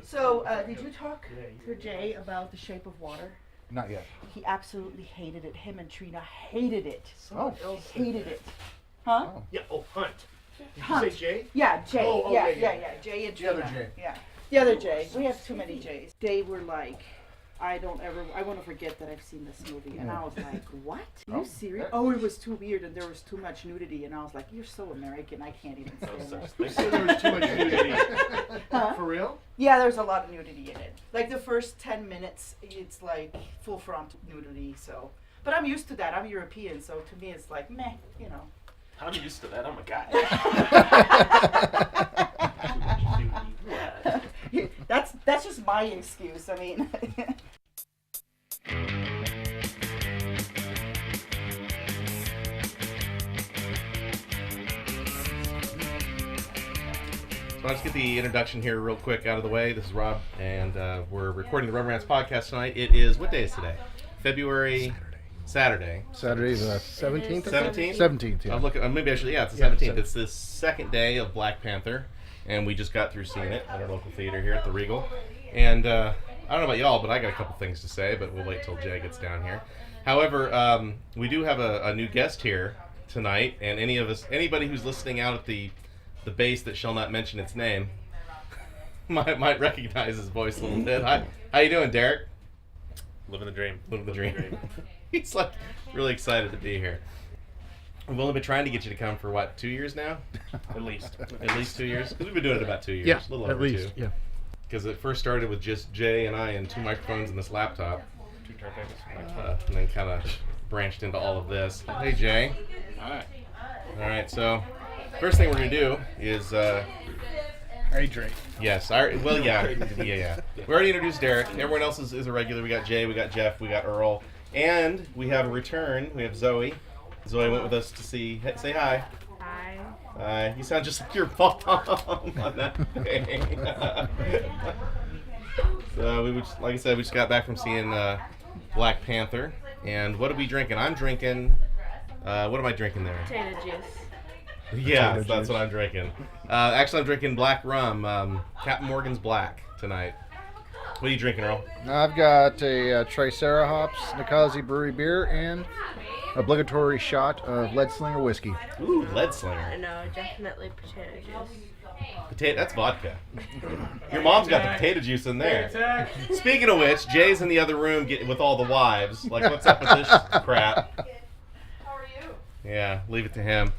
So, did you talk to Jay about The Shape of Water? Not yet. He absolutely hated it. Him and Trina hated it. Someone else Hated it. Huh? Oh. Yeah. Oh, Hunt. Did Hunt. you say Jay? Yeah, Jay. Oh, yeah, okay, yeah, yeah. Jay and The Trina. other Jay. Yeah. The other Jay. We have too many Jays. They were like, I want to forget that I've seen this movie. And I was like, what? Are you serious? Oh, it was too weird and there was too much nudity. And I was like, you're so American, I can't even stand that. You said there was too much nudity. Huh? For real? Yeah, there's a lot of nudity in it. Like the first 10 minutes, it's like full front nudity, so. But I'm used to that. I'm European, so to me it's like, meh, you know. I'm used to that. I'm a guy. That's just my excuse. I mean. So I'll just get the introduction here real quick out of the way. This is Rob, and we're recording the Rum Rants podcast tonight. It is, what day is today? February... Saturday. Saturday the 17th? 17th? 17th, yeah. I'm looking, maybe I should, yeah, it's the Yeah, 17th. It's the second day of Black Panther, and we just got through seeing it at our local theater here at the Regal. And I don't know about y'all, but I got a couple things to say, but we'll wait till Jay gets down here. However, we do have a new guest here tonight, and anybody who's listening out at the base that shall not mention its name might recognize his voice a little bit. Hi, how you doing, Derek? Living the dream. Living the dream. He's like really excited to be here. We've only been trying to get you to come for what, 2 years now? At least. At least 2 years? Because we've been doing it about 2 years. Yeah, a little at over least, 2. yeah. Because it first started with just Jay and I and 2 microphones and this laptop. 2 turntables. And then kind of branched into all of this. Hey, Jay. Alright. All right, so first thing we're going to do is... Hydrate. Yes, yeah. We already introduced Derek. Everyone else is a regular. We got Jay, we got Jeff, we got Earl. And we have a return. We have Zoe. Zoe went with us to see... Say hi. Hi. Hi. You sound just like your mom on that thing. So, like I said, we just got back from seeing Black Panther. And what are we drinking? I'm drinking... what am I drinking there? Potato juice. Yeah, Potato that's juice. what I'm drinking. Actually, I'm drinking black rum, Captain Morgan's Black tonight. What are you drinking, Earl? I've got a Tricera Hops Nikazi Brewery beer and obligatory shot of Lead Slinger whiskey. Ooh, Lead Slinger. No, definitely potato juice. That's vodka. Your mom's got the potato juice in there. Speaking of which, Jay's in the other room with all the wives. Like, what's up with this crap? How are you? Yeah, leave it to him.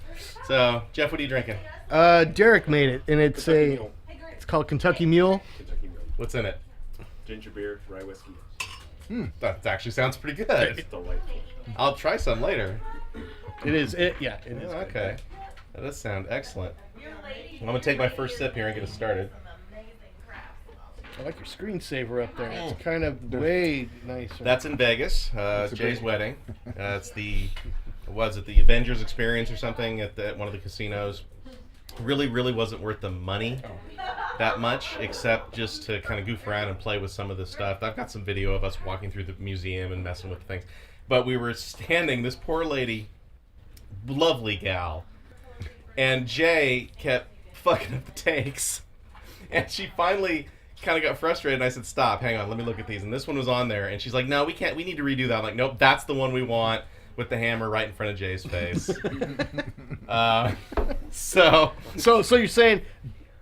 So, Jeff, what are you drinking? Derek made it, and it's it's called Kentucky Mule. Kentucky Mule. What's in it? Ginger beer, rye whiskey. That actually sounds pretty good. It's delightful. I'll try some later. It is. It is. Yeah, okay. That does sound excellent. I'm going to take my first sip here and get us started. I like your screensaver up there. It's kind of way nicer. That's in Vegas. a Jay's great- wedding. It's the Avengers Experience or something at one of the casinos. Really wasn't worth the money that much, except just to kind of goof around and play with some of the stuff. I've got some video of us walking through the museum and messing with things. But we were standing, this poor lady, lovely gal, and Jay kept fucking up the takes. And she finally kind of got frustrated, and I said, stop, hang on, let me look at these. And this one was on there, and she's like, no, we need to redo that. I'm like, nope, that's the one we want, with the hammer right in front of Jay's face. So you're saying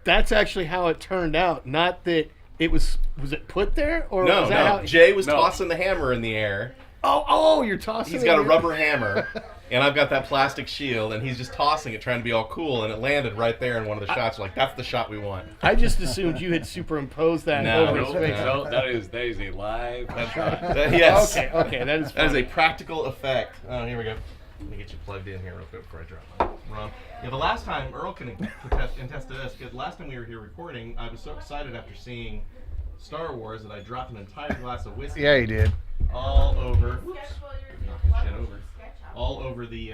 that's actually how it turned out, not that it was it put there, or was that how Jay was tossing the hammer in the air. Oh, you're tossing. He's got a rubber hammer, and I've got that plastic shield, and he's just tossing it, trying to be all cool, and it landed right there in one of the shots. Like, that's the shot we want. I just assumed you had superimposed that No, over his no, face. no. that is a live shot. Yes. Okay, that is That is funny. a practical effect. Oh, here we go. Let me get you plugged in here real quick before I drop my rum. Yeah, the last time, Earl can attest to this, because last time we were here recording, I was so excited after seeing Star Wars that I dropped an entire glass of whiskey Yeah, he did. all over. Whoops. Knock this shit over. All over the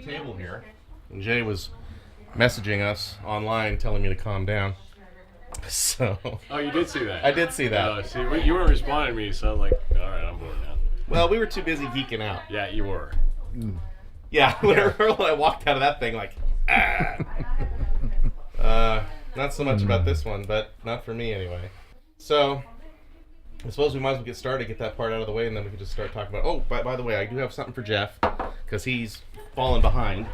table here. And Jay was messaging us online telling me to calm down. So. Oh, you did see that? I did see that. Oh, see, you weren't responding to me, so I'm like, all right, I'm bored now. Well, we were too busy geeking out. Yeah, you were. Yeah, when Earl and I walked out of that thing like, ah. Not so much about this one, but not for me anyway. So, I suppose we might as well get started, get that part out of the way, and then we can just start talking about. Oh, by the way, I do have something for Jeff because he's fallen behind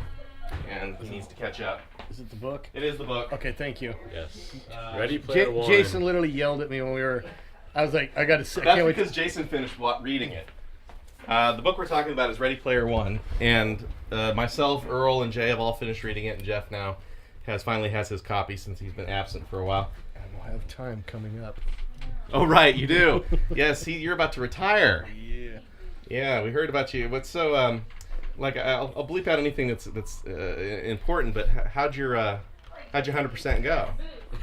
and he needs to catch up. Is it the book? It is the book. Okay, thank you. Yes. Ready Player One. Jason literally yelled at me when we were. I was like, I got to sit. That's because Jason finished reading it. The book we're talking about is Ready Player One, and myself, Earl, and Jay have all finished reading it, and Jeff now finally has his copy since he's been absent for a while. I will have time coming up. Oh, right, you do. Yes, you're about to retire. Yeah. Yeah, we heard about you. What's so I'll bleep out anything that's important. But how'd your 100% go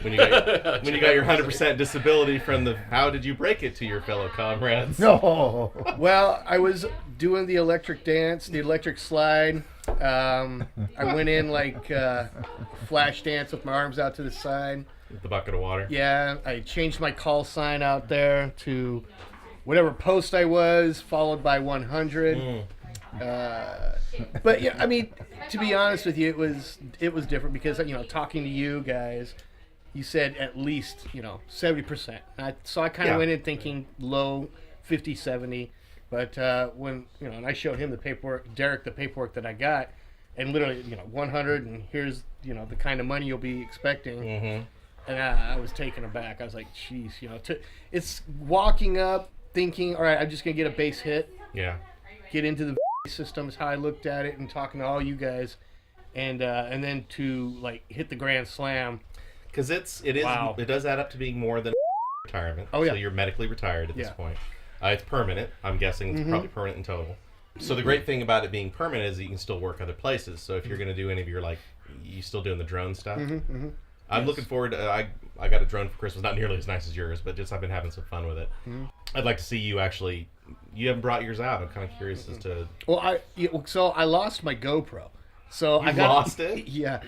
when you got your 100% disability from the? How did you break it to your fellow comrades? No. Well, I was doing the electric dance, the electric slide. I went in like flash dance with my arms out to the side. With the bucket of water. Yeah, I changed my call sign out there to whatever post I was, followed by 100. But yeah, I mean, to be honest with you, it was different because talking to you guys, you said at least 70%. So I kind of went in thinking low 50, 70. But when and I showed him the paperwork, Derek, the paperwork that I got, and literally 100, and here's the kind of money you'll be expecting. Mm-hmm. And I was taken aback. I was like, "Jeez, it's walking up, thinking, all right, I'm just gonna get a base hit, get into the system is how I looked at it, and talking to all you guys, and then to like hit the grand slam, because it does add up to being more than retirement. Oh yeah, so you're medically retired at this point. It's permanent. I'm guessing it's probably permanent in total. So the great thing about it being permanent is that you can still work other places. So if you're gonna do any of your you still doing the drone stuff. I'm looking forward to, I got a drone for Christmas, not nearly as nice as yours, but just I've been having some fun with it. I'd like to see you actually, you haven't brought yours out. I'm kind of curious as to... Well, I lost my GoPro. So you lost it? Yeah.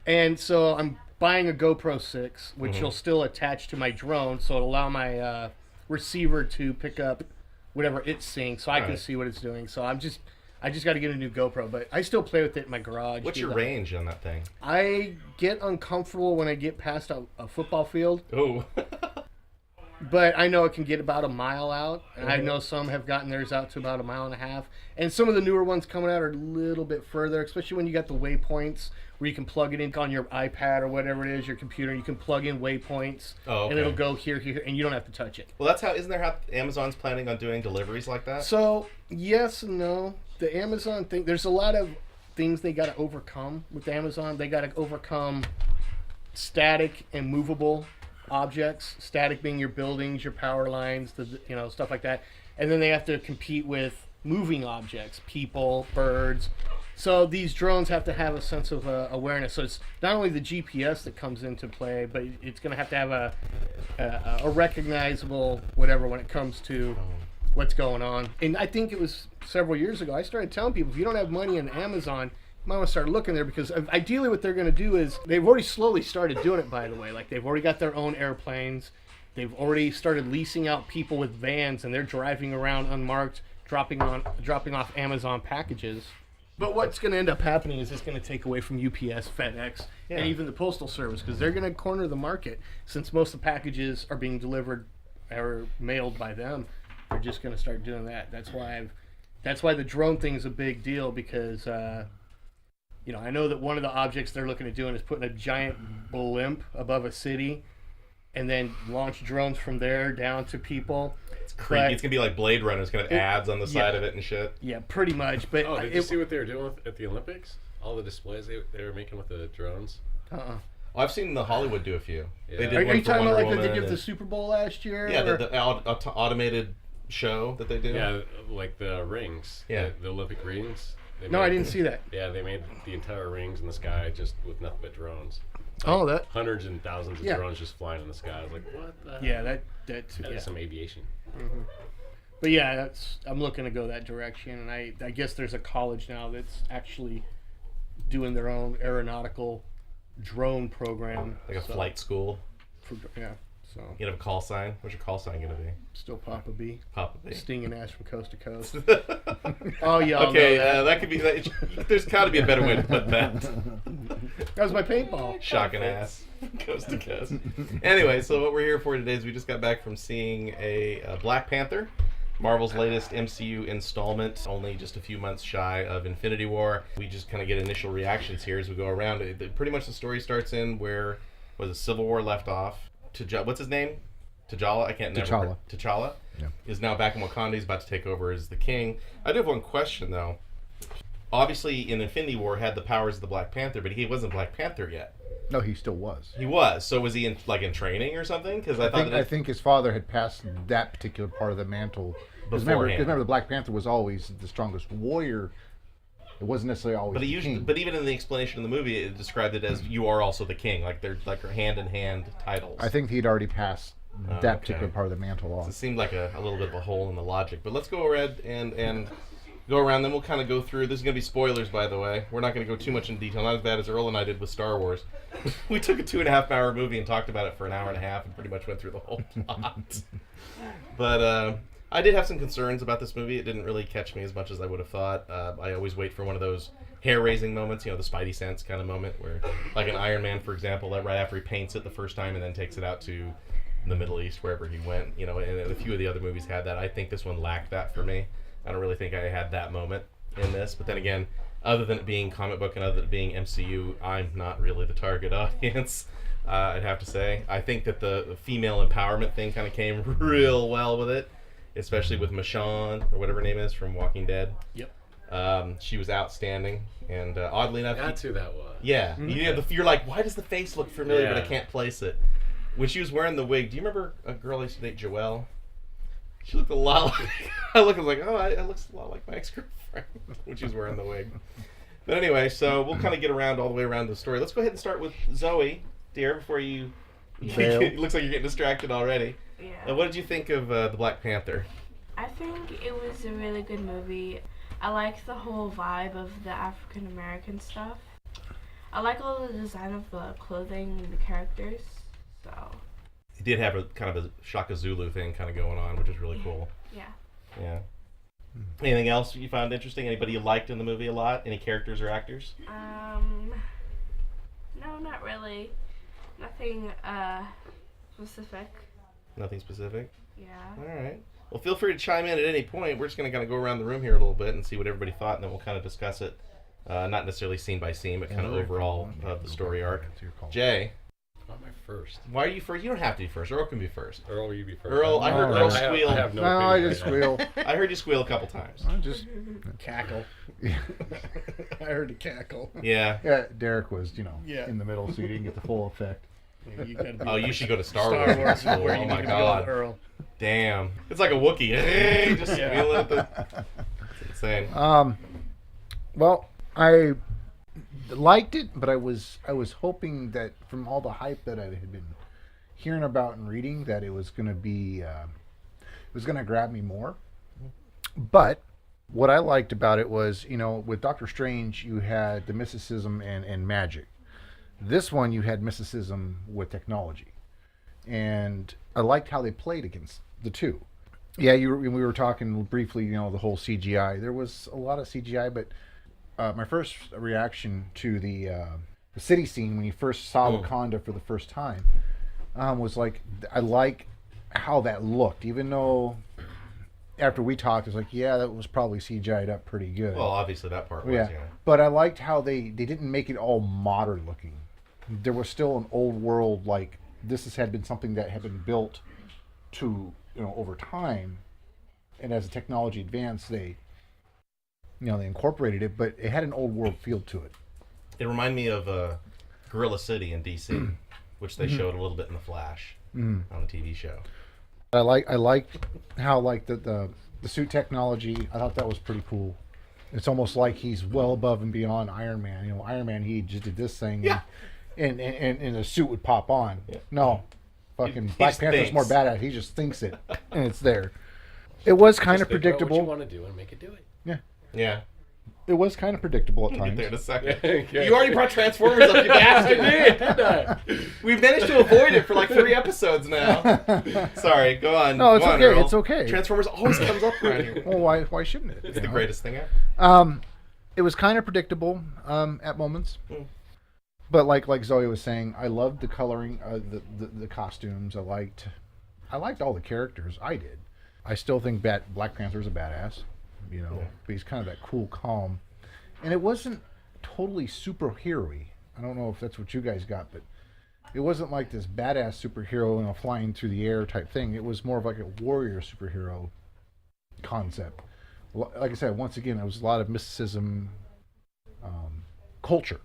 And so I'm buying a GoPro 6, which will still attach to my drone, so it'll allow my receiver to pick up whatever it's seeing, so I can see what it's doing. So I just got to get a new GoPro, but I still play with it in my garage. What's your range on that thing? I get uncomfortable when I get past a football field. Oh. But I know it can get about a mile out, and I know some have gotten theirs out to about a mile and a half. And some of the newer ones coming out are a little bit further, especially when you got the waypoints where you can plug it in on your iPad or whatever it is, your computer. You can plug in waypoints, and it'll go here, and you don't have to touch it. Well, isn't there how Amazon's planning on doing deliveries like that? So, yes and no. The Amazon thing, there's a lot of things they got to overcome with Amazon. They got to overcome static and movable objects. Static being your buildings, your power lines, stuff like that. And then they have to compete with moving objects, people, birds. So these drones have to have a sense of awareness. So it's not only the GPS that comes into play, but it's going to have a recognizable whatever when it comes to what's going on. And I think it was several years ago, I started telling people, if you don't have money on Amazon, you might want to start looking there, because ideally what they're going to do is, they've already slowly started doing it, by the way. Like, they've already got their own airplanes. They've already started leasing out people with vans, and they're driving around unmarked, dropping off Amazon packages. But what's going to end up happening is it's going to take away from UPS, FedEx, and even the Postal Service, because they're going to corner the market, since most of the packages are being delivered or mailed by them. They're just going to start doing that. That's why the drone thing is a big deal, because I know that one of the objects they're looking at doing is putting a giant blimp above a city and then launch drones from there down to people. It's creepy. It's going to be like Blade Runner. It's going to have ads on the side of it and shit. Yeah, pretty much. But did you see what they were doing at the Olympics? All the displays they were making with the drones? Well, I've seen the Hollywood do a few. Yeah. They did Are one you for talking Wonder about like Woman they did the Super Bowl last year? Yeah, the automated show that they do. Yeah, like the rings. Yeah. The Olympic rings. No, I didn't see that. Yeah, they made the entire rings in the sky just with nothing but drones. Hundreds and thousands of drones just flying in the sky. I was like, what the Yeah, hell? that's Some aviation. Mm-hmm. But yeah, I'm looking to go that direction, and I guess there's a college now that's actually doing their own aeronautical drone program. Like a flight school. So You have a call sign? What's your call sign going to be? still Papa B. Papa B. Stinging ass from coast to coast. Oh, yeah. Okay, that could be. There's got to be a better way to put that. That was my paintball. Shocking ass, coast to coast. Anyway, so what we're here for today is we just got back from seeing a Black Panther, Marvel's latest MCU installment, only just a few months shy of Infinity War. We just kind of get initial reactions here as we go around. Pretty much the story starts in where was Civil War left off. What's his name? T'Challa? I can't never. T'Challa. Yeah. Is now back in Wakanda. He's about to take over as the king. I do have one question though. Obviously, in Infinity War, had the powers of the Black Panther, but he wasn't Black Panther yet. No, he still was. He was. So was he in training or something? Because I think his father had passed that particular part of the mantle. Because remember, the Black Panther was always the strongest warrior. It wasn't necessarily always. But even in the explanation in the movie, it described it as you are also the king. Like they're like hand in hand titles. I think he'd already passed that particular part of the mantle off. So it seemed like a little bit of a hole in the logic. But let's go ahead and go around. Then we'll kind of go through. This is going to be spoilers, by the way. We're not going to go too much in detail. Not as bad as Earl and I did with Star Wars. We took a 2.5-hour movie and talked about it for an hour and a half and pretty much went through the whole plot. But I did have some concerns about this movie. It didn't really catch me as much as I would have thought. I always wait for one of those hair-raising moments, the Spidey sense kind of moment where, like an Iron Man, for example, that right after he paints it the first time and then takes it out to the Middle East, wherever he went, and a few of the other movies had that. I think this one lacked that for me. I don't really think I had that moment in this. But then again, other than it being comic book and other than it being MCU, I'm not really the target audience, I'd have to say. I think that the female empowerment thing kind of came real well with it, especially with Michonne, or whatever her name is, from Walking Dead. Yep. She was outstanding, and oddly enough... That's who that was. Yeah. Mm-hmm. You're like, why does the face look familiar, but I Yeah. can't place it? When she was wearing the wig, do you remember a girl I used to date, Joelle? She looked a lot like... I was like, oh, it looks a lot like my ex-girlfriend when she was wearing the wig. But anyway, so we'll kind of get around all the way around the story. Let's go ahead and start with Zoe, dear, before you... It looks like you're getting distracted already. Yeah. What did you think of the Black Panther? I think it was a really good movie. I like the whole vibe of the African American stuff. I like all the design of the clothing and the characters. So. It did have a kind of a Shaka Zulu thing kind of going on, which is really cool. Yeah. Yeah. Anything else you found interesting? Anybody you liked in the movie a lot? Any characters or actors? No, not really. Nothing specific. Nothing specific? Yeah. All right. Well, feel free to chime in at any point. We're just going to kind of go around the room here a little bit and see what everybody thought, and then we'll kind of discuss it. Not necessarily scene by scene, but kind of overall the story arc. Jay, Not my first. why are you first? You don't have to be first. Earl can be first. Earl, you be first. Earl, I heard Earl squeal. I have no No, I opinion just right now. squeal. I heard you squeal a couple times. I just Cackle. I heard a cackle. Yeah. yeah. Derek was, Yeah. in the middle so you didn't get the full effect. Yeah, you gotta be Oh, you should go to Star Star Wars. Wars is School. where Oh you my need to God. go, Earl. Damn. It's like a Wookiee. Hey, just squealing at the... It's insane. Well, I liked it, but I was hoping that from all the hype that I had been hearing about and reading, that it was going to be, it was going to grab me more. But what I liked about it was, with Doctor Strange, you had the mysticism and magic. This one, you had mysticism with technology. And I liked how they played against the two. Yeah, we were talking briefly, the whole CGI. There was a lot of CGI, but my first reaction to the city scene when you first saw Wakanda for the first time was like, I like how that looked, even though after we talked, it was like, yeah, that was probably CGI'd up pretty good. Well, obviously that part was, yeah. But I liked how they didn't make it all modern looking. There was still an old world, like this had been something that had been built to, over time, and as the technology advanced, they incorporated it, but it had an old world feel to it. It reminded me of Gorilla City in DC, which they showed a little bit in The Flash on the TV show. I liked how the suit technology. I thought that was pretty cool. It's almost like he's well above and beyond Iron Man. Iron Man, he just did this thing, and a suit would pop on. Yeah. No, fucking He Black just Panther's thinks. more badass. He just thinks it, and it's there. It was kind of Just think about predictable. what you want to do and make it do it. Yeah. Yeah. It was kind of predictable at We'll get there in times. a second. Okay. You already brought Transformers up, you bastard! We've managed to avoid it for like 3 episodes now. Sorry, go on. No, it's Go on, okay. Earl. It's okay. Transformers always comes up around here. Well, why shouldn't it? It's you the know? greatest thing ever. It was kind of predictable at moments, Mm. but like Zoe was saying, I loved the coloring, the costumes. I liked all the characters. I did. I still think Black Panther's a badass, you know, but he's kind of that cool, calm, and it wasn't totally superhero-y. I don't know if that's what you guys got, but it wasn't like this badass superhero, you know, flying through the air type thing. It was more of like a warrior superhero concept. Like I said, once again, it was a lot of mysticism, culture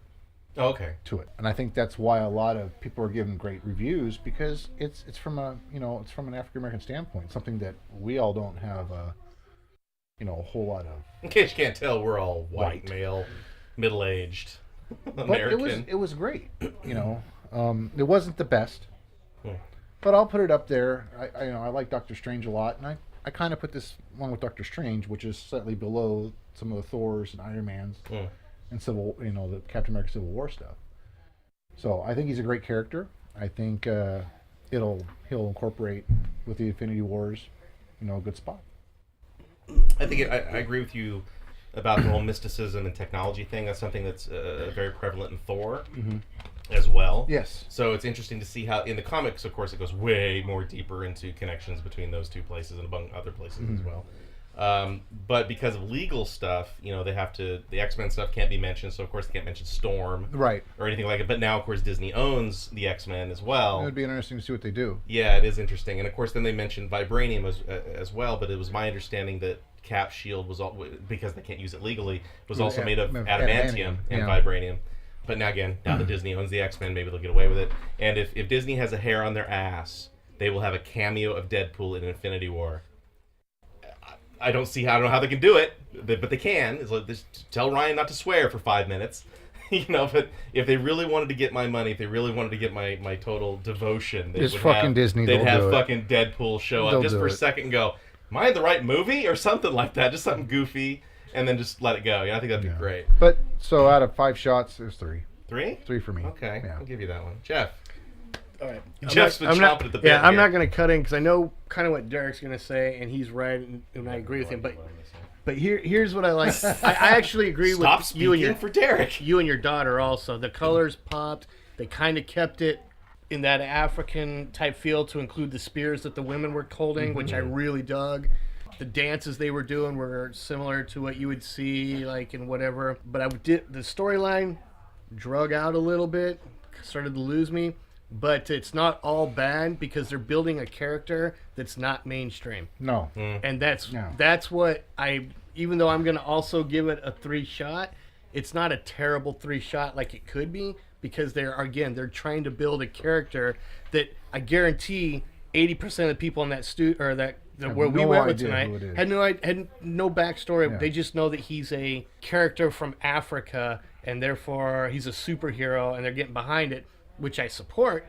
Oh, okay. to it, and I think that's why a lot of people are giving great reviews, because it's from it's from an African American standpoint, something that we all don't have a whole lot of. In case you can't tell, we're all white. White. male, middle-aged, But American. it was great, it wasn't the best, Hmm. but I'll put it up there. I like Doctor Strange a lot, and I kind of put this along with Doctor Strange, which is slightly below some of the Thors and Iron Mans. Hmm. And the Captain America Civil War stuff. So I think he's a great character. I think he'll incorporate with the Infinity Wars, a good spot. I think I agree with you about the whole mysticism and technology thing. That's something that's very prevalent in Thor as well. Yes. So it's interesting to see how in the comics, of course, it goes way more deeper into connections between those two places and among other places as well. But because of legal stuff, they have to. The X-Men stuff can't be mentioned, so of course they can't mention Storm, Right. or anything like it. But now, of course, Disney owns the X-Men as well. It would be interesting to see what they do. Yeah, it is interesting, and of course, then they mentioned vibranium as well. But it was my understanding that Cap's shield was all, because they can't use it legally, was also made of adamantium and vibranium. But now again, now that Disney owns the X-Men, maybe they'll get away with it. And if Disney has a hair on their ass, they will have a cameo of Deadpool in Infinity War. I don't know how they can do it, but they can. It's like, just tell Ryan not to swear for 5 minutes, But if they really wanted to get my money, if they really wanted to get my total devotion, they It's would fucking have, Disney, They'd they'll have do it. fucking Deadpool show up They'll just do for a it. second and go, "Am I in the right movie?" or something like that, just something goofy, and then just let it go. Yeah, I think that'd be great. But so out of 5 shots, there's 3. 3? 3 for me. Okay, Yeah. I'll give you that one, Jeff. All right. Jeff's been chomping at the bit. Yeah, I'm here. not going to cut in because I know kind of what Derek's going to say, and he's right, and I agree with him. But here's what I like. I actually agree Stop with you and speaking for Derek. you and your daughter also. The colors popped. They kind of kept it in that African type feel to include the spears that the women were holding, which I really dug. The dances they were doing were similar to what you would see like in whatever. But the storyline drug out a little bit, started to lose me. But it's not all bad because they're building a character that's not mainstream. No. And that's No. what even though I'm going to also give it a 3 shot, it's not a terrible 3 shot like it could be because they're trying to build a character that I guarantee 80% of the people in that where we no went with idea tonight who it is. had no backstory. Yeah. They just know that he's a character from Africa and therefore he's a superhero and they're getting behind it, which I support.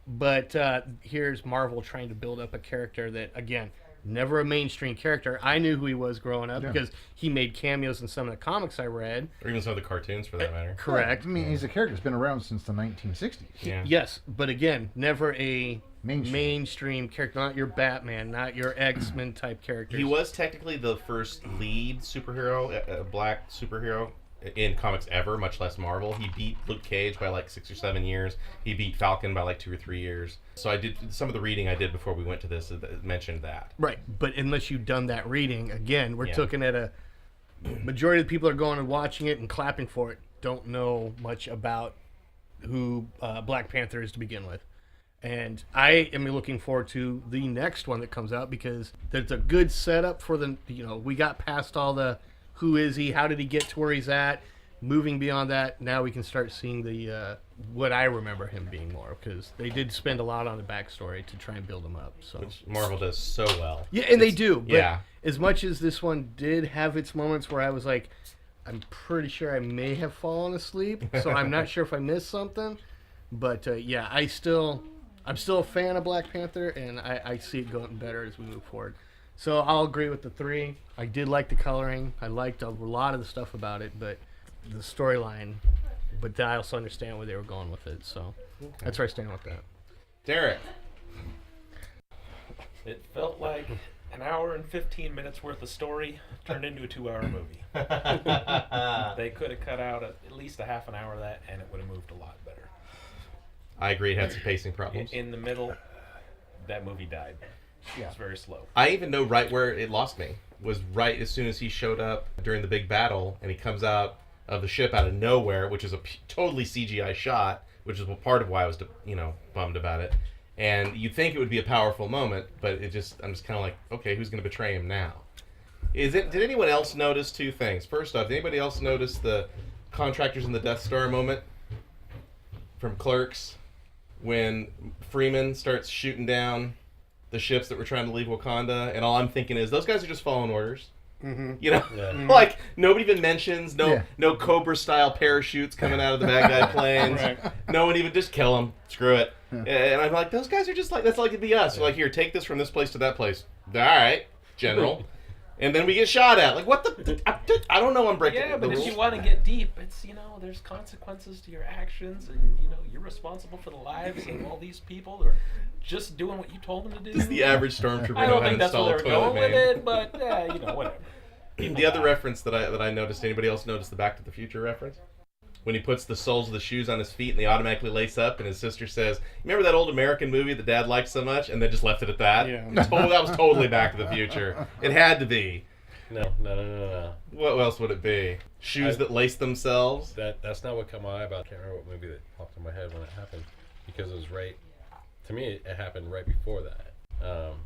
But here's Marvel trying to build up a character that, again, never a mainstream character. I knew who he was growing up because he made cameos in some of the comics I read. Or even some of the cartoons, for that matter. Correct. I mean, he's a character that's been around since the 1960s. Yeah. Yes, but again, never a Mainstream. mainstream character. Not your Batman, not your X-Men type characters. He was technically the first lead superhero, a black superhero in comics ever, much less Marvel. He beat Luke Cage by like 6 or 7 years. He beat Falcon by like 2 or 3 years. So I did some of the reading I did before we went to this mentioned that. Right, but unless you've done that reading, again, we're looking at a majority of the people are going and watching it and clapping for it don't know much about who Black Panther is to begin with. And I am looking forward to the next one that comes out because there's a good setup for we got past all the who is he, how did he get to where he's at, moving beyond that, now we can start seeing the what I remember him being more, because they did spend a lot on the backstory to try and build him up. So Which Marvel does so well. yeah, and they do. But yeah. as much as this one did have its moments where I was like, I'm pretty sure I may have fallen asleep, so I'm not sure if I missed something. But yeah, I'm still a fan of Black Panther, and I see it going better as we move forward. So I'll agree with the 3. I did like the coloring. I liked a lot of the stuff about it, but the storyline. But I also understand where they were going with it, so that's where I stand with that. Derek. It felt like an hour and 15 minutes worth of story turned into a 2-hour movie. They could have cut out at least a half an hour of that, and it would have moved a lot better. I agree. It had some pacing problems. In the middle, that movie died. It was very slow. I even know right where it lost me was right as soon as he showed up during the big battle, and he comes out of the ship out of nowhere, which is a totally CGI shot, which is part of why I was, bummed about it. And you'd think it would be a powerful moment, but I'm just kind of like, okay, who's going to betray him now? Did anyone else notice 2 things? First off, did anybody else notice the contractors in the Death Star moment from Clerks when Freeman starts shooting down the ships that were trying to leave Wakanda, and all I'm thinking is those guys are just following orders. Mm-hmm. Like nobody even mentions no Cobra style parachutes coming out of the bad guy planes. Right. No one even just kill them. Screw it. And I'm like, those guys are just like, that's like it'd be us. They're like, here, take this from this place to that place. All right, General. And then we get shot at. Like, what the? I don't know. I'm breaking. Yeah, but the if rules. you want to get deep, it's there's consequences to your actions, and you're responsible for the lives of all these people. They're just doing what you told them to do. Does the average stormtrooper I know don't how to think that's install where a they were toilet going with main? it, but whatever. The other reference that I noticed, anybody else notice the Back to the Future reference? When he puts the soles of the shoes on his feet and they automatically lace up, and his sister says, "Remember that old American movie that Dad liked so much?" And then just left it at that. Yeah. That was totally Back to the Future. It had to be. No. What else would it be? Shoes that lace themselves? That's not what caught my eye about. I can't remember what movie that popped in my head when it happened, because it was right. To me, it happened right before that.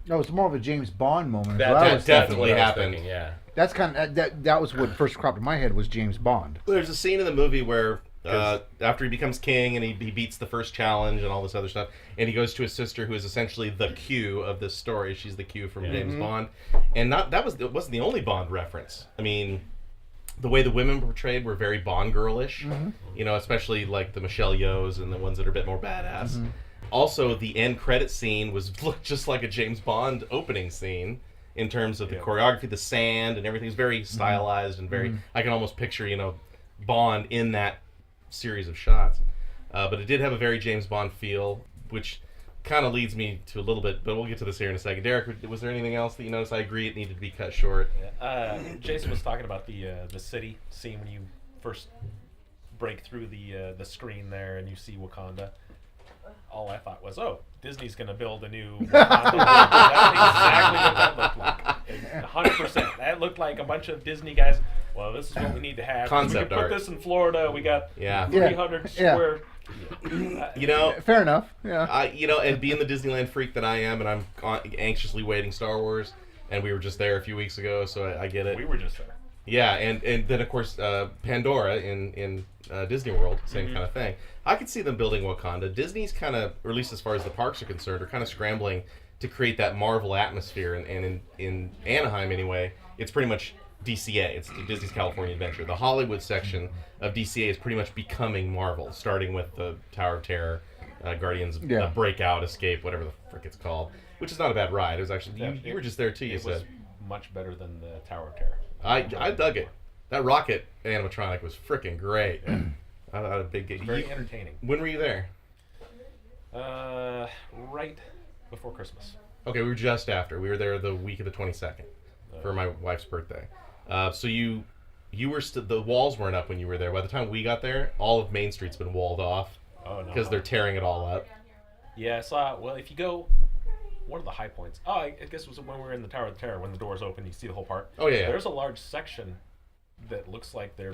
No, it's more of a James Bond moment. That definitely what I was happened. thinking, yeah. That's kind of that was what first cropped in my head was James Bond. There's a scene in the movie where after he becomes king and he beats the first challenge and all this other stuff, and he goes to his sister, who is essentially the Q of this story. She's the Q from James Bond, and it wasn't the only Bond reference. I mean, the way the women were portrayed were very Bond girlish, especially like the Michelle Yeohs and the ones that are a bit more badass. Also, the end credit scene looked just like a James Bond opening scene in terms of the choreography, the sand, and everything. It's very stylized and very. I can almost picture, Bond in that series of shots. But it did have a very James Bond feel, which kind of leads me to a little bit. But we'll get to this here in a second. Derek, was there anything else that you noticed? I agree, it needed to be cut short. Jason was talking about the city scene when you first break through the screen there and you see Wakanda. All I thought was, Disney's going to build a new Wakanda. That's exactly what that looked like. 100%. That looked like a bunch of Disney guys. Well, this is what we need to have. Concept we can art. put this in Florida. We got 300 Yeah. square. Fair enough. Yeah. And being the Disneyland freak that I am, and I'm anxiously waiting Star Wars, and we were just there a few weeks ago, so I get it. We were just there. Yeah, and then of course Pandora in Disney World, same kind of thing. I could see them building Wakanda. Disney's kind of, or at least as far as the parks are concerned, are kind of scrambling to create that Marvel atmosphere. And in Anaheim anyway, it's pretty much DCA. It's Disney's California Adventure. The Hollywood section of DCA is pretty much becoming Marvel, starting with the Tower of Terror, Guardians Breakout, Escape, whatever the frick it's called, which is not a bad ride. It was actually you were just there too. You said it was much better than the Tower of Terror. I dug it. That rocket animatronic was freaking great. I had a big game. Very entertaining. When were you there? Right before Christmas. Okay, we were just after. We were there the week of the 22nd for my wife's birthday. So you were the walls weren't up when you were there. By the time we got there, all of Main Street's been walled off. Oh no. Because they're tearing it all up. Yeah, I saw. Well, if you go, one of the high points. Oh, I guess it was when we were in the Tower of Terror. When the doors open, you see the whole park. Oh yeah. There's a large section that looks like they're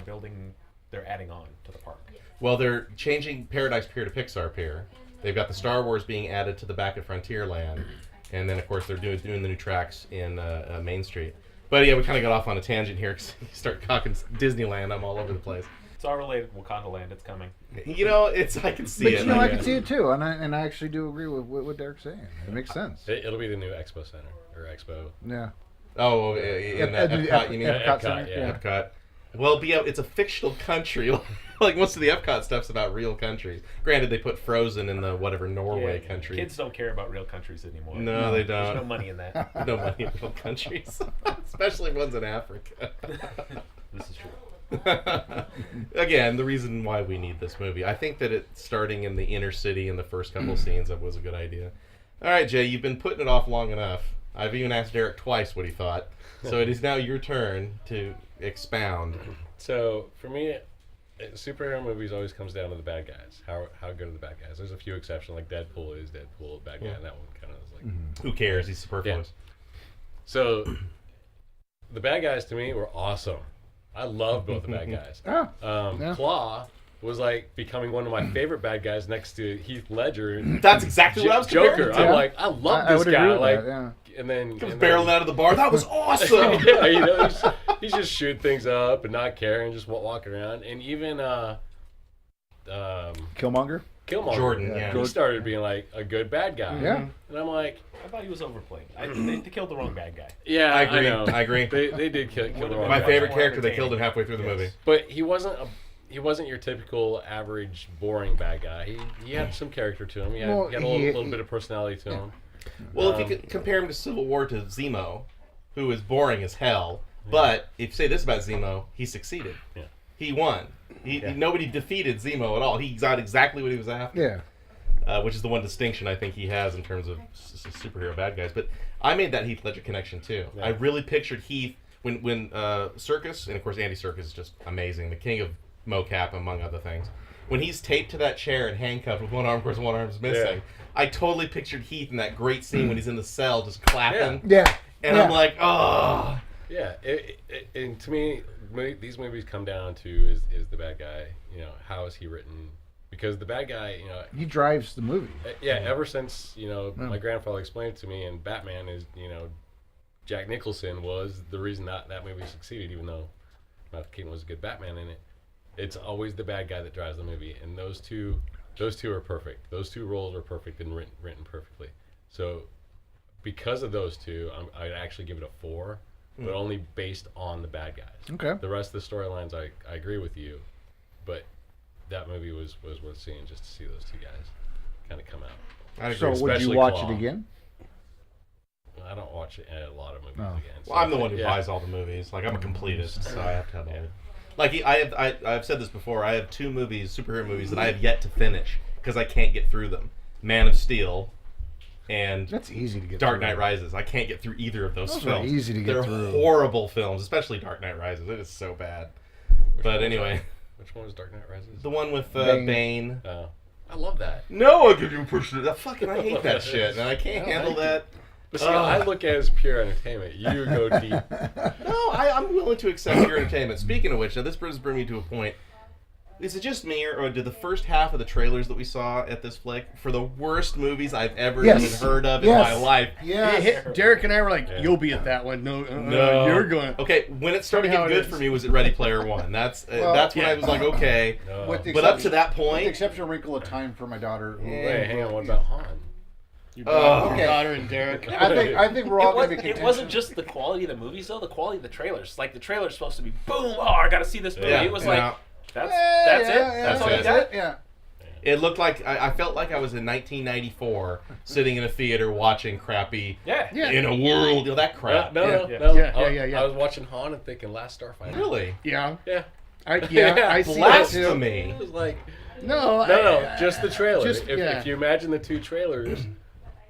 adding on to the park. Well, they're changing Paradise Pier to Pixar Pier. They've got the Star Wars being added to the back of Frontierland, and then of course they're doing the new tracks in Main Street. But yeah, we kind of got off on a tangent here because you start talking Disneyland. I'm all over the place. It's all related. Wakanda Land. It's coming. I can see it. But I can see it too, and I actually do agree with what Derek's saying. It makes sense. It'll be the new Expo Center or Expo. Yeah. Oh, in Epcot, you mean? Epcot, yeah. Epcot. Well, it's a fictional country. Like most of the Epcot stuff's about real countries. Granted, they put Frozen in the whatever Norway country. Kids don't care about real countries anymore. No, they don't. There's no money in that. No money in real countries, especially ones in Africa. This is true. Again, the reason why we need this movie. I think that it starting in the inner city in the first couple scenes was a good idea. All right, Jay, you've been putting it off long enough. I've even asked Derek twice what he thought. So it is now your turn to expound. So for me, superhero movies always comes down to the bad guys. How good are the bad guys? There's a few exceptions, like Deadpool is Deadpool, bad guy, and that one kind of is like... Who cares? He's superfluous. Yeah. So the bad guys to me were awesome. I love both the bad guys. Claw was like becoming one of my favorite bad guys next to Heath Ledger. That's exactly what I was comparing Joker. to. I'm like, I love this guy. Like, and then comes barreling out of the bar. That was awesome. Yeah, you know, he's just shooting things up and not caring, just walking around. And even Killmonger. Jordan, yeah. He started being like a good bad guy. Yeah. And I'm like, I thought he was overplayed. They killed the wrong bad guy. yeah, I agree. know. I agree. They did kill the wrong My guy. favorite character, they killed him halfway through the movie. But he wasn't your typical average boring bad guy. He had some character to him. He had a little bit of personality to him. Well, if you could compare him to Civil War to Zemo, who is boring as hell, but if you say this about Zemo, he succeeded. Yeah. He won. Nobody defeated Zemo at all. He got exactly what he was after. Yeah. Which is the one distinction I think he has in terms of superhero bad guys. But I made that Heath Ledger connection too. Yeah. I really pictured Heath when Serkis, and of course Andy Serkis is just amazing, the king of mocap among other things. When he's taped to that chair and handcuffed with one arm, of course one arm's missing. Yeah. I totally pictured Heath in that great scene when he's in the cell just clapping. Yeah. And I'm like, oh. Yeah. And to me, these movies come down to is the bad guy. You know, how is he written? Because the bad guy, you know, he drives the movie. Yeah, ever since my grandfather explained it to me, and Batman is Jack Nicholson was the reason that movie succeeded, even though Michael Keaton was a good Batman in it. It's always the bad guy that drives the movie, and those two are perfect. Those two roles are perfect and written perfectly. So because of those two, I'd actually give it a 4, but only based on the bad guys. Okay. The rest of the storylines, I agree with you, but that movie was worth seeing just to see those two guys kind of come out. I agree. So would you watch it again? I don't watch a lot of movies again. So well, I'm the one who buys all the movies. Like, I'm a completist, so I have to have all. Like, I've said this before. I have 2 superhero movies that I have yet to finish because I can't get through them. Man of Steel and that's easy to get Dark through. Knight Rises. I can't get through either of those films. Are easy to get They're through. horrible films, especially Dark Knight Rises. It is so bad. But anyway. Which one was Dark Knight Rises? The one with Bane. Oh. I I love that. No, I give you a push. I hate that shit, and I can't handle that. But see, I look at it as pure entertainment. You go deep. No, I'm willing to accept pure entertainment. Speaking of which, now this does bring me to a point. Is it just me, or did the first half of the trailers that we saw at this flick for the worst movies I've ever even heard of in my life? Yeah. Derek and I were like, "You'll be at that one." No, you're going. Okay, when it started getting good for me was at Ready Player One. That's when I was like, okay. But up to that point, with the exception of Wrinkle of Time for my daughter. Wait, hang on. What about Han? Okay. Daughter and Derek. I think we're all going to be It wasn't just the quality of the movies, though. The quality of the trailers. Like, the trailer's supposed to be, boom, oh, I got to see this movie. It was like, that's it. That's all you got? Yeah. It looked like I felt like I was in 1994, sitting in a theater watching crappy. In a world, that crap. No. I was watching Han and thinking Last Starfighter. Really? Yeah. Yeah. I see Blasphemy. It was like no, just the trailer. Just, if you imagine the two trailers.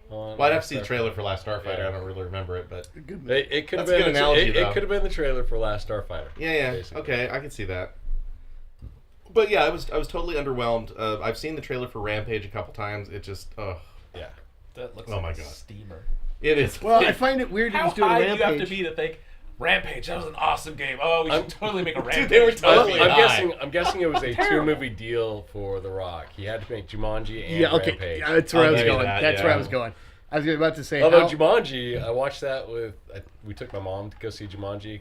Well, I'd have to see the trailer for Last Starfighter. I don't really remember it, but it could have that's a been good analogy, though. It could have been the trailer for Last Starfighter. Yeah. Basically. Okay, I can see that. But yeah, I was totally underwhelmed. I've seen the trailer for Rampage a couple times. It just, yeah, that looks my like a God. steamer. It is. Well, I find it weird How he's doing high Rampage. do you have to be to think Rampage? That was an awesome game. Oh, we should totally make a Rampage. Dude, they were totally movie. I'm guessing it was a 2-movie deal for The Rock. He had to make Jumanji and Rampage. Yeah, that's where I was I'll give you going. that, That's yeah. where I was going. I was about to say. Although Jumanji, I watched that with. We took my mom to go see Jumanji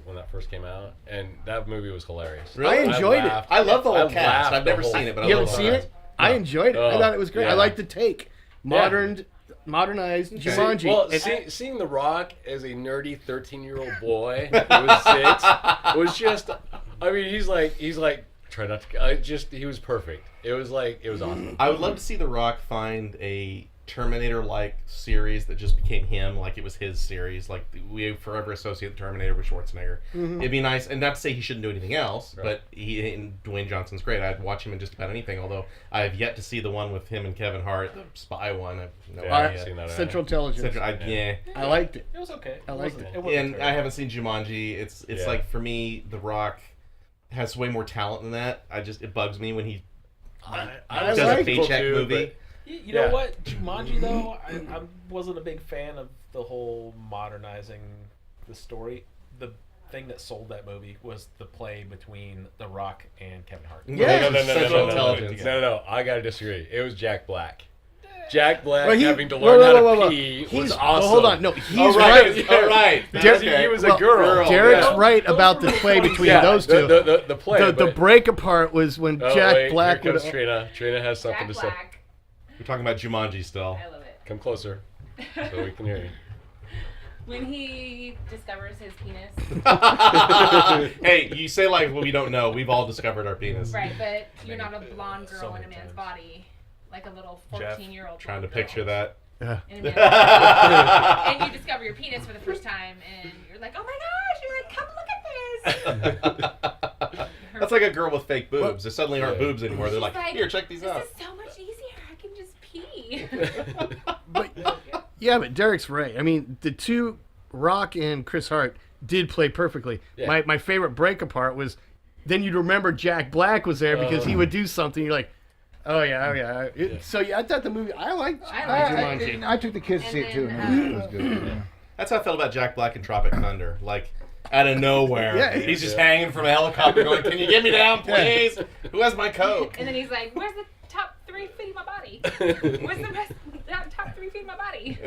when that first came out, and that movie was hilarious. Really? I enjoyed it. I love the whole I cast. I've never laughed seen it, but I You love haven't the seen cast. it? I enjoyed it. I thought it was great. Yeah. I like the take. Modernized Jumanji. Well, seeing The Rock as a nerdy 13-year-old boy who was 6 was just I mean, he's like, try not to. He was perfect. It was awesome. I would love to see The Rock find a Terminator-like series that just became him, like it was his series. Like we forever associate the Terminator with Schwarzenegger. It'd be nice, and not to say he shouldn't do anything else, but and Dwayne Johnson's great. I'd watch him in just about anything. Although I have yet to see the one with him and Kevin Hart, the spy one. I've no idea. I've seen that. Central Intelligence. I liked it. It was okay. I liked it. wasn't And I haven't seen Jumanji. It's Yeah. like for me, The Rock has way more talent than that. It bugs me when he I does a like paycheck too, movie. You know Yeah. what? Jumanji, though, I wasn't a big fan of the whole modernizing the story. The thing that sold that movie was the play between The Rock and Kevin Hart. Yeah, No. Central Intelligence. No, I gotta disagree. It was Jack Black. Jack Black Well, having to learn how to pee was awesome. Hold on, no, he's All right. right, all right. Because Okay. he was a girl. Derek's Yeah. right about the play between Yeah, those two. The play. The but- break apart was when Oh, Jack wait, Black here would. comes Trina. Trina has something Jack to say. Black. We're talking about Jumanji still. I love it. Come closer so we can hear you. When he discovers his penis. Hey, you say like, well, we don't know. We've all discovered our penis. Right, but you're not a blonde girl So in a many man's times. body. Like a little Jeff, 14-year-old. Trying to blonde girl picture that. in a man's body. And you discover your penis for the first time, and you're like, oh my gosh, you're like, come look at this. That's like a girl with fake boobs. There suddenly aren't boobs anymore. They're She's like, here, check these out. This is so much easier. I can just pee. Yeah, but Derek's right. I mean, the two, Rock and Chris Hart, did play perfectly. Yeah. My favorite break apart was then you'd remember Jack Black was there because he would do something. You're like, oh yeah. So yeah, I thought the movie. I liked Jumanji. I took the kids to see it too. And it was good. Yeah. That's how I felt about Jack Black in Tropic Thunder. Like, out of nowhere. Yeah, He's just hanging from a helicopter going, can you get me down, please? Who has my Coke? And then he's like, where's the top 3 feet of my body? Where's the rest top 3 feet of my body?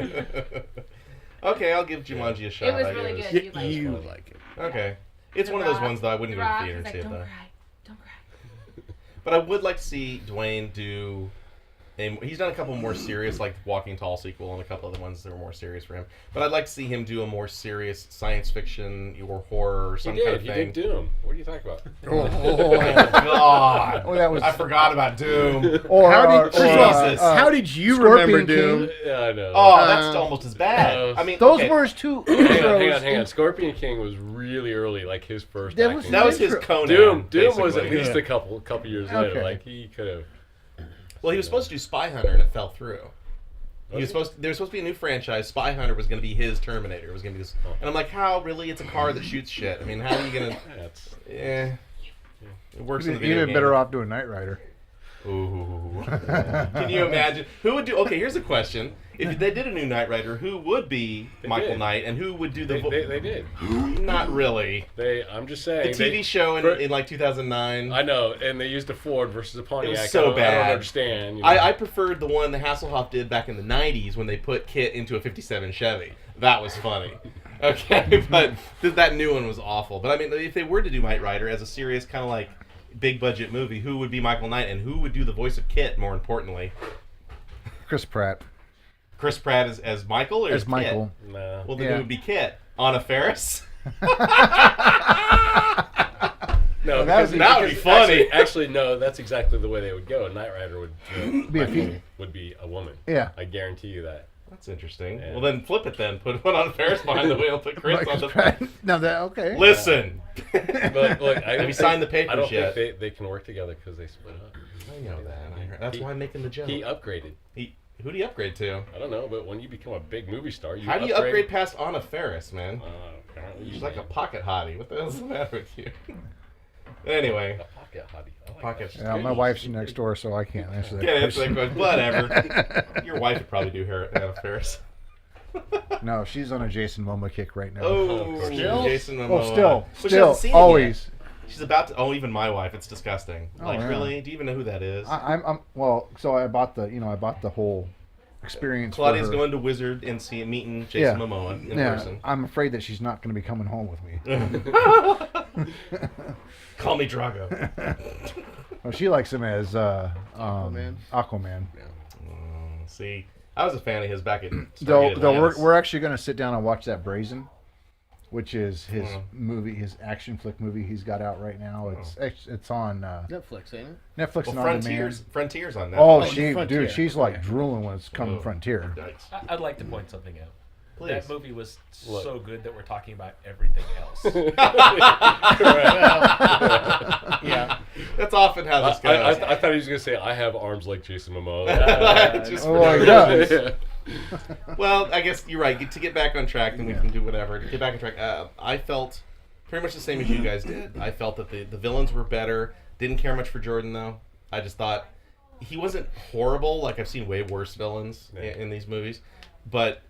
Okay, I'll give Jumanji a shot. It was I really guess. good. You liked You it. like it. Okay. It's one of those ones, though, I wouldn't The go to the Rock theater is and see like, it, don't though. cry. Don't cry. But I would like to see Dwayne do... he's done a couple more serious, like Walking Tall sequel and a couple other ones that were more serious for him. But I'd like to see him do a more serious science fiction or horror or some kind of He thing. did Doom. What are you talking about? Oh, God. Oh, that was. I forgot about Doom. Or, How did you Scorpion remember Doom? King. Yeah, I know. Oh, that's almost as bad. I mean, Those okay, were his two. Hang on. Scorpion King was really early, like his first. That was- acting. that was his Conan. Doom was basically. at least a couple years later. Okay. Like he could have. Well, he was supposed to do Spy Hunter, and it fell through. There was supposed to be a new franchise. Spy Hunter was going to be his Terminator. It was going to be this, and I'm like, how really? It's a car that shoots shit. I mean, how are you going to? That's Yeah, it works in the You'd video been game. better off doing Knight Rider. Ooh. Can you imagine? Who would do? Okay, here's a question: if they did a new Knight Rider, who would be Michael did. Knight, and who would do the? they did. Not really. I'm just The saying. TV show in like 2009. I know, and they used a Ford versus a Pontiac. It was so I bad. don't understand. You know? I preferred the one that Hasselhoff did back in the 90s when they put Kit into a 57 Chevy. That was funny. Okay, but that new one was awful. But I mean, if they were to do Knight Rider as a serious kind of like big budget movie, who would be Michael Knight and who would do the voice of Kit, more importantly? Chris Pratt Chris Pratt as Michael or as Kit? Michael. Nah. Well, then Yeah. it would be Kit. Anna Faris? No, that because would be funny. Actually, no, that's exactly the way they would go. A Knight Rider would Be a Michael female. would be a woman. Yeah. I guarantee you that. That's interesting. Yeah. Well, then flip it then. Put Anna Faris behind the wheel. Put Chris on the... Pratt. No, that okay. Listen. But look, Have you signed the papers I don't yet? think they can work together because they split up. I know that. That's why I'm making the joke. He upgraded. Who do you upgrade to? I don't know, but when you become a big movie star, How do you upgrade past Anna Faris, man? Apparently you She's like a can. pocket hottie. What the hell's the matter with you? Anyway. A pocket hottie. I like Pocket. that. Yeah, my wife's next door, so I can't answer that. Can't answer that question. question. Whatever. Your wife would probably do Anna Faris. No, she's on a Jason Momoa kick right now. Oh, Still? Jason Momoa. Oh, still, But she hasn't seen him always. yet. She's about to. Oh, even my wife. It's disgusting. Oh, Like, yeah. really? Do you even know who that is? I'm well. So I bought the whole experience. for Claudia's her. going to Wizard and meeting Jason Yeah. Momoa in Yeah, person. I'm afraid that she's not going to be coming home with me. Call me Drago. Well, she likes him as Aquaman. See, I was a fan of his back at Though Stargate Atlantis. we're actually going to sit down and watch that Brazen. which is his movie, his action flick movie he's got out right now. It's on Netflix, ain't it? Netflix Well, and on Frontiers on Netflix. Oh, Frontier. dude, she's like drooling when it's coming Frontier. I'd like to point something out. Please. That movie was so good that we're talking about everything else. Yeah. That's often how this goes. I thought he was going to say, I have arms like Jason Momoa. Just Oh, for he no does. reason. Well, I guess you're right. To get back on track, then we can do whatever. To get back on track, I felt pretty much the same as you guys did. I felt that the villains were better. Didn't care much for Jordan, though. I just thought he wasn't horrible. Like, I've seen way worse villains in these movies. But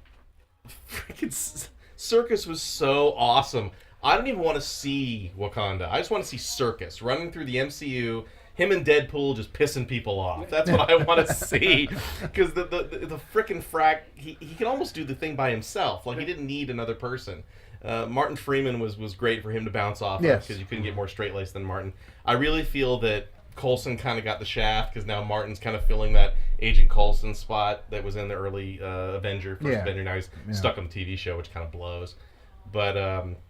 freaking Circus was so awesome. I don't even want to see Wakanda. I just want to see Circus running through the MCU. Him and Deadpool just pissing people off. That's what I want to see. Because the frickin' frack, he can almost do the thing by himself. Like, he didn't need another person. Martin Freeman was great for him to bounce off of because you couldn't get more straight-laced than Martin. I really feel that Coulson kind of got the shaft because now Martin's kind of filling that Agent Coulson spot that was in the early Avenger. Now he's stuck on the TV show, which kind of blows. But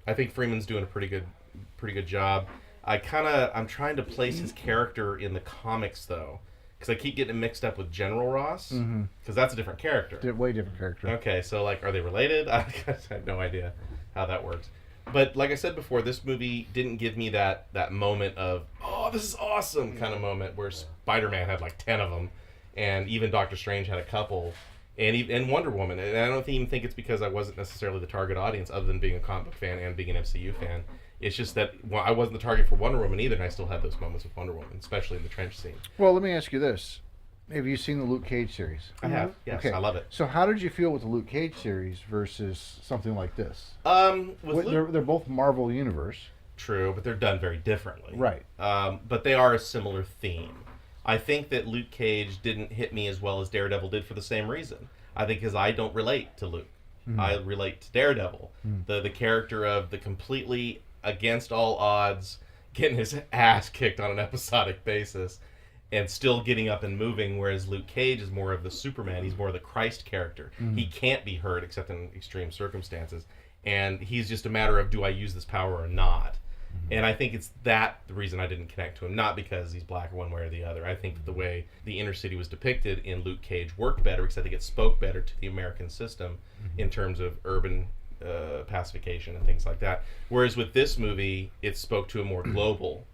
I think Freeman's doing a pretty good job. I'm trying to place his character in the comics, though, because I keep getting him mixed up with General Ross, because that's a different character. Way different character. Okay, so, like, are they related? I have no idea how that works. But like I said before, this movie didn't give me that moment of, oh, this is awesome kind of moment where Spider-Man had like 10 of them, and even Doctor Strange had a couple, and Wonder Woman. And I don't even think it's because I wasn't necessarily the target audience, other than being a comic book fan and being an MCU fan. It's just that I wasn't the target for Wonder Woman either, and I still had those moments with Wonder Woman, especially in the trench scene. Well, let me ask you this. Have you seen the Luke Cage series? I have, yes. Okay. I love it. So how did you feel with the Luke Cage series versus something like this? They're both Marvel Universe. True, but they're done very differently. Right. But they are a similar theme. I think that Luke Cage didn't hit me as well as Daredevil did for the same reason. I think because I don't relate to Luke. I relate to Daredevil. The character of the completely against all odds, getting his ass kicked on an episodic basis, and still getting up and moving, whereas Luke Cage is more of the Superman. He's more of the Christ character. He can't be hurt except in extreme circumstances. And he's just a matter of, do I use this power or not? And I think it's the reason I didn't connect to him, not because he's black one way or the other. I think that the way the inner city was depicted in Luke Cage worked better because I think it spoke better to the American system in terms of urban pacification and things like that. Whereas with this movie, it spoke to a more global,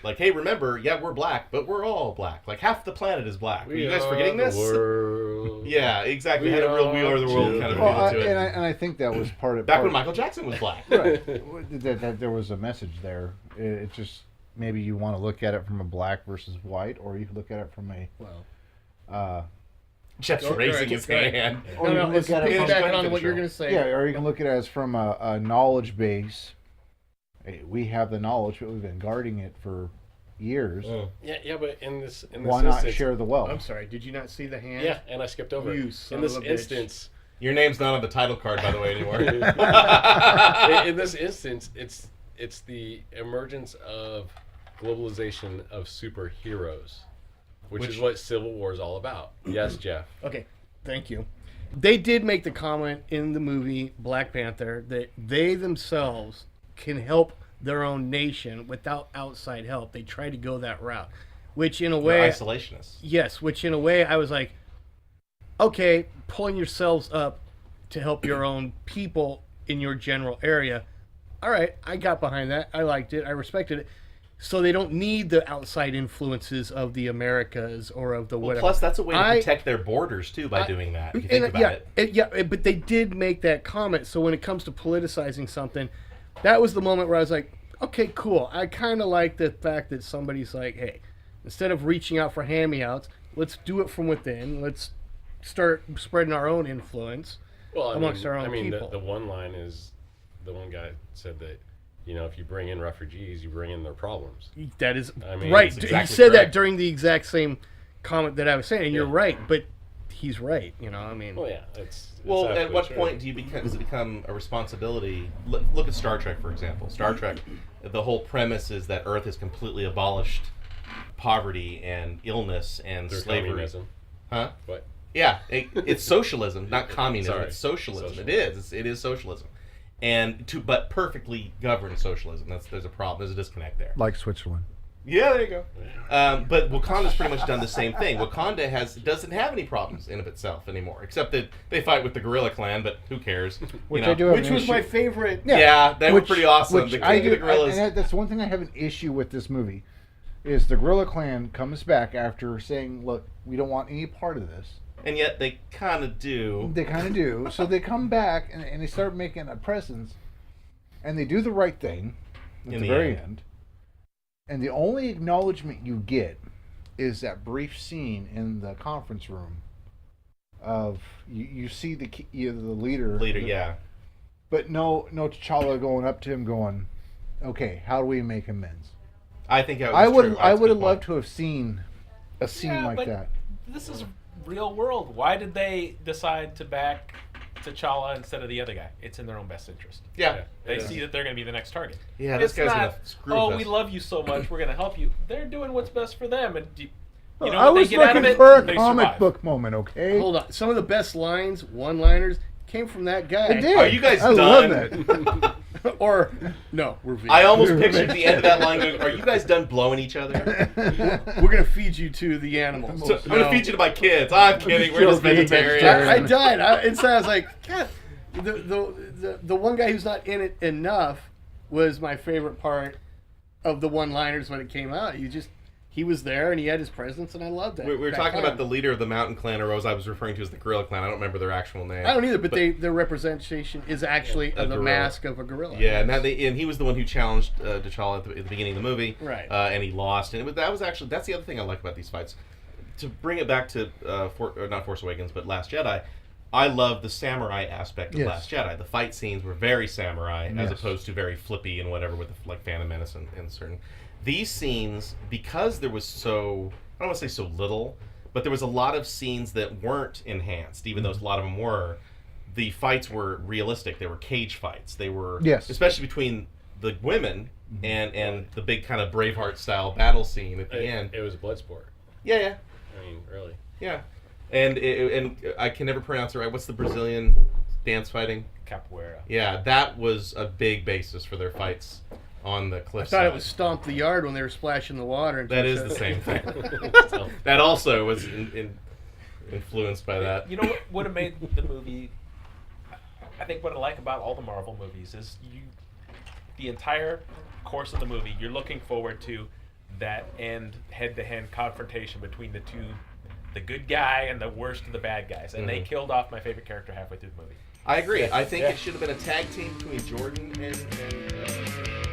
like, hey, remember, we're black, but we're all black. Like, half the planet is black. Are you guys forgetting this? World. Yeah, exactly. It had a real "We Are the World" kind of Well, feel to it. and I think that was part of Back when Michael Jackson was black. Right. that there was a message there. It just, maybe you want to look at it from a black versus white, or you can look at it from a Jeff's raising his hand. or you can look at it from, back on what you're going to say. yeah, or you can look at it as from a knowledge base. Hey, we have the knowledge, but we've been guarding it for years. Yeah, but in this Why not instance, share the wealth? I'm sorry, did you not see the hand? Yeah, and I skipped over You it. son In this of a bitch. instance, Your name's not on the title card, by the way, anymore. in this instance, it's the emergence of globalization of superheroes, which is what Civil War is all about. Yes, Jeff. Okay, thank you. They did make the comment in the movie Black Panther that they themselves can help their own nation without outside help. They try to go that route, which in a way, They're isolationists. yes, which in a way I was like, okay, pulling yourselves up to help your own people in your general area. All right, I got behind that. I liked it. I respected it. So they don't need the outside influences of the Americas or of the whatever. Plus, that's a way to protect their borders, too, by doing that, if you think about it. But they did make that comment. So when it comes to politicizing something, that was the moment where I was like, okay, cool. I kind of like the fact that somebody's like, hey, instead of reaching out for hand-me-outs, let's do it from within. Let's start spreading our own influence amongst our own people. The one line is, the one guy said that, if you bring in refugees, you bring in their problems. That is mean, right. exactly he said correct. that during the exact same comment that I was saying, and you're right, but he's right. I mean, Well, yeah. It's Well, at absolutely what true. point does it become a responsibility? Look at Star Trek, for example. Star Trek, the whole premise is that Earth has completely abolished poverty and illness and Through slavery. communism. Huh? What? Yeah, it's socialism, not communism. Sorry. It's socialism. Socialism. It is. It is socialism. but perfectly governed socialism. There's a problem. There's a disconnect there. Like Switzerland. Yeah, there you go. But Wakanda's pretty much done the same thing. Wakanda doesn't have any problems in of itself anymore, except that they fight with the Gorilla Clan. But who cares? Which You know? I do have Which an was issue. my favorite. Yeah, they were pretty awesome. Which The I King of do, the Gorillas. and that's one thing I have an issue with this movie, is the Gorilla Clan comes back after saying, "Look, we don't want any part of this." And yet they kind of do. They kind of do. So they come back and they start making a presence, and they do the right thing at In the the very end. end. And the only acknowledgement you get is that brief scene in the conference room of you see the leader. Yeah. But no T'Challa going up to him going, "Okay, how do we make amends?" I think that was I would true. I That's a would good have loved point. to have seen a scene Yeah, like but that. This is real world. Why did they decide to back T'Challa instead of the other guy? It's in their own best interest. Yeah. They see that they're going to be the next target. Yeah, this It's guy's not, gonna screw oh, us. we love you so much, we're going to help you. They're doing what's best for them. And you know I what was they get out of looking it? for a They comic survive. book moment, okay? Hold on. Some of the best lines, one-liners, came from that guy. It did. Are you guys I done? love that. Or, no, we're vegan. I almost pictured the end of that line going, "Are you guys done blowing each other?" We're going to feed you to the animals. So, I'm gonna feed you to my kids. I'm kidding. We're just joking. vegetarian. I died. It sounds like, God, the one guy who's not in it enough was my favorite part of the one-liners when it came out. He was there and he had his presence, and I loved that. We were that talking clan. about the leader of the Mountain Clan, or as I was referring to as the Gorilla Clan. I don't remember their actual name. I don't either, but their representation is actually A the gorilla. mask of a gorilla. Yeah, and he was the one who challenged T'Challa at the beginning of the movie, Right. And he lost. And that's the other thing I like about these fights. To bring it back to not Force Awakens, but Last Jedi, I love the samurai aspect of Yes. Last Jedi. The fight scenes were very samurai, as Yes. opposed to very flippy and whatever with like Phantom Menace and certain. These scenes, because there was I don't want to say so little, but there was a lot of scenes that weren't enhanced, even though a lot of them were. The fights were realistic. They were cage fights. They were, Yes. especially between the women and the big kind of Braveheart style battle scene at the end. It was blood sport. Yeah. I mean, really. Yeah, and I can never pronounce it right. What's the Brazilian dance fighting? Capoeira. Yeah, that was a big basis for their fights on the I cliff. thought it was Stomp the Yard when they were splashing the water. That is the same thing. That also was influenced by that. You know what would have made the movie? I think what I like about all the Marvel movies is the entire course of the movie, you're looking forward to that end head-to-head confrontation between the two, the good guy and the worst of the bad guys, and they killed off my favorite character halfway through the movie. I agree. I think it should have been a tag team between Jordan and